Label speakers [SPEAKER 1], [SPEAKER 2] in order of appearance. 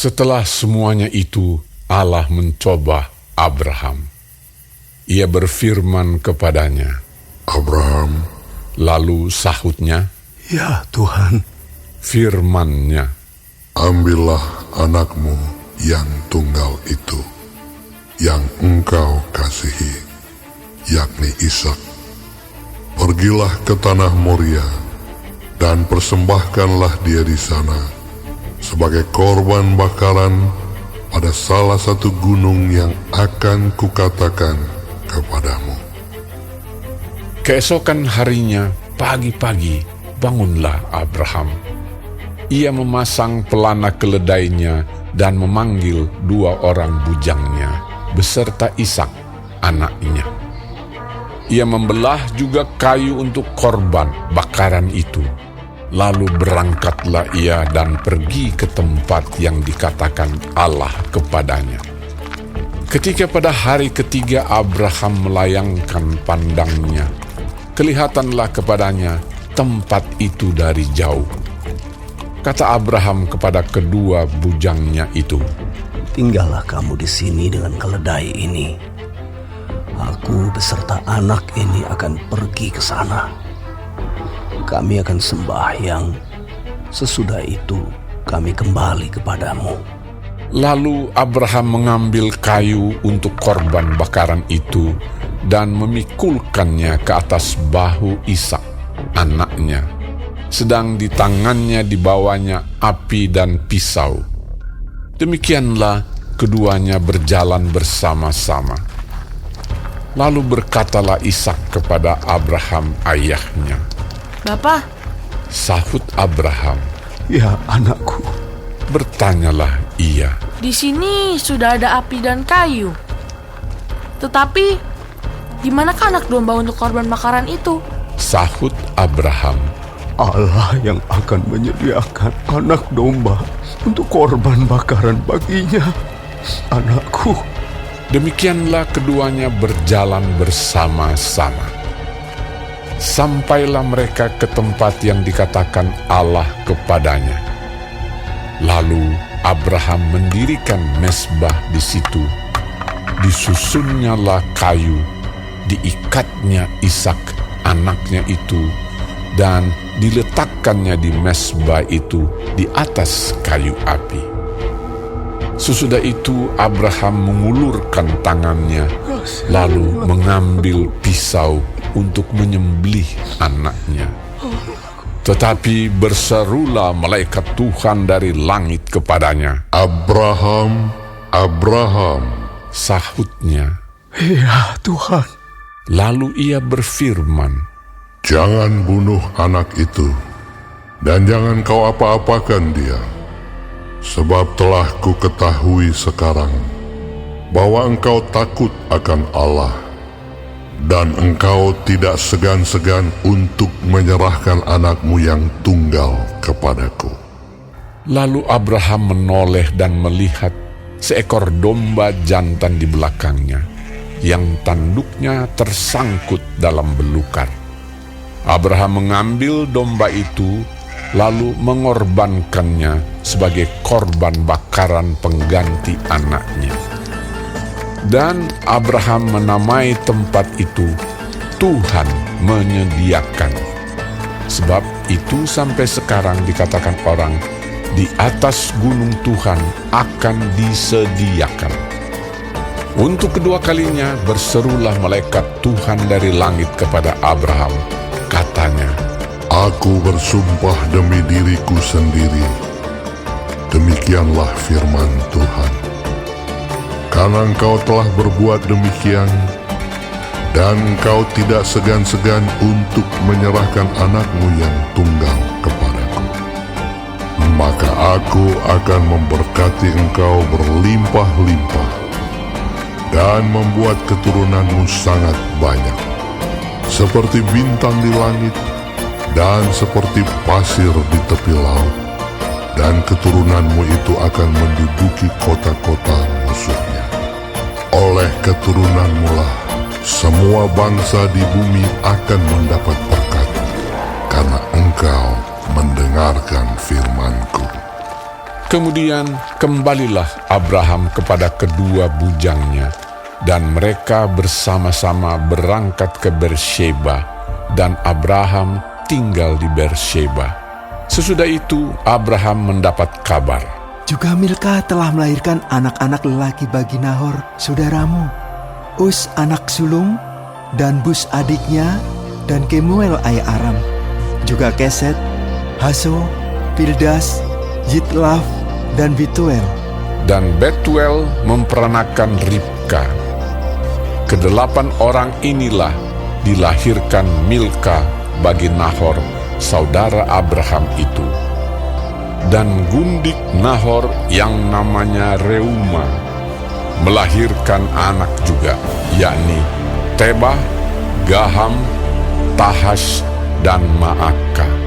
[SPEAKER 1] Setelah semuanya itu, Allah mencoba Abraham. Ia berfirman kepadanya,
[SPEAKER 2] Abraham.
[SPEAKER 1] Lalu sahutnya,
[SPEAKER 3] Ya Tuhan.
[SPEAKER 1] Firman-Nya,
[SPEAKER 2] Ambillah anakmu yang tunggal itu, yang engkau kasihi, yakni Ishak. Pergilah ke tanah Moria, dan persembahkanlah dia di sana, sebagai korban bakaran pada salah satu gunung yang akan kukatakan kepadamu.
[SPEAKER 1] keesokan harinya, pagi-pagi, bangunlah Abraham. Ia memasang pelana keledainya dan memanggil 2 orang bujangnya, beserta Ishak, anaknya. Ia membelah juga kayu untuk korban bakaran itu. Lalu berangkatlah ia dan pergi ke tempat yang dikatakan Allah kepadanya. Ketika pada hari ketiga Abraham melayangkan pandangnya, kelihatanlah kepadanya tempat itu dari jauh. Kata Abraham kepada kedua bujangnya itu,
[SPEAKER 3] Tinggallah kamu di sini dengan keledai ini. Aku beserta anak ini akan pergi ke sana. Kami akan sembahyang. Sesudah itu kami kembali kepadamu.
[SPEAKER 1] Lalu Abraham mengambil kayu untuk korban bakaran itu dan memikulkannya ke atas bahu Ishak, anaknya. Sedang di tangannya dibawanya api dan pisau. Demikianlah keduanya berjalan bersama-sama. Lalu berkatalah Ishak kepada Abraham ayahnya.
[SPEAKER 4] Bapa,
[SPEAKER 1] Sahut Abraham.
[SPEAKER 3] Ya anakku.
[SPEAKER 1] Bertanyalah ia.
[SPEAKER 4] di sini sudah ada api dan kayu. Tetapi, di manakah anak domba untuk korban bakaran itu?
[SPEAKER 1] Sahut Abraham.
[SPEAKER 3] Allah yang akan menyediakan anak domba untuk korban bakaran baginya, anakku.
[SPEAKER 1] Demikianlah keduanya berjalan bersama-sama. Sampailah mereka ke tempat yang dikatakan Allah kepadanya. Lalu Abraham mendirikan mezbah di situ. Disusunnyalah kayu, diikatnya Ishak anaknya itu, dan diletakkannya di mezbah itu di atas kayu api. Sesudah itu Abraham mengulurkan tangannya, lalu mengambil pisau untuk menyembelih anaknya. Tetapi berserulah malaikat Tuhan dari langit kepadanya.
[SPEAKER 2] Abraham, Abraham.
[SPEAKER 1] Sahutnya.
[SPEAKER 3] Ya Tuhan.
[SPEAKER 1] Lalu ia berfirman,
[SPEAKER 2] Jangan bunuh anak itu, dan jangan kau apa-apakan dia. Sebab telah ku ketahui sekarang bahwa engkau takut akan Allah, dan engkau tidak segan-segan untuk menyerahkan anakmu yang tunggal kepadaku.
[SPEAKER 1] Lalu Abraham menoleh dan melihat seekor domba jantan di belakangnya, yang tanduknya tersangkut dalam belukar. Abraham mengambil domba itu, lalu mengorbankannya sebagai korban bakaran pengganti anaknya. Dan Abraham menamai tempat itu Tuhan menyediakan. Sebab itu sampai sekarang dikatakan orang, di atas gunung Tuhan akan disediakan. Untuk kedua kalinya berserulah malaikat Tuhan dari langit kepada Abraham. Katanya,
[SPEAKER 2] Aku bersumpah demi diriku sendiri, demikianlah firman Tuhan. Karena engkau telah berbuat demikian, dan engkau tidak segan-segan untuk menyerahkan anakmu yang tunggal kepadaku, maka aku akan memberkati engkau berlimpah-limpah, dan membuat keturunanmu sangat banyak, seperti bintang di langit, dan seperti pasir di tepi laut, dan keturunanmu itu akan menduduki kota-kota musuhnya. Oleh keturunanmu lah semua bangsa di bumi akan mendapat berkat, karena engkau mendengarkan firman-Ku.
[SPEAKER 1] Kemudian kembalilah Abraham kepada kedua bujangnya, dan mereka bersama-sama berangkat ke Beersheba, dan Abraham tinggal di Beersheba. Sesudah itu Abraham mendapat kabar,
[SPEAKER 5] Juga Milka telah melahirkan anak-anak lelaki bagi Nahor, saudaramu. Us anak sulung, dan Bus adiknya, dan Kemuel ayah Aram. Juga Keset, Haso, Pildas, Yitlaf, dan Bituel.
[SPEAKER 1] dan Betuel memperanakan Ribka. Kedelapan orang inilah dilahirkan Milka bagi Nahor, saudara Abraham itu. Dan gundik Nahor yang namanya Reuma melahirkan anak juga, yakni Tebah, Gaham, Tahash, dan Maaka.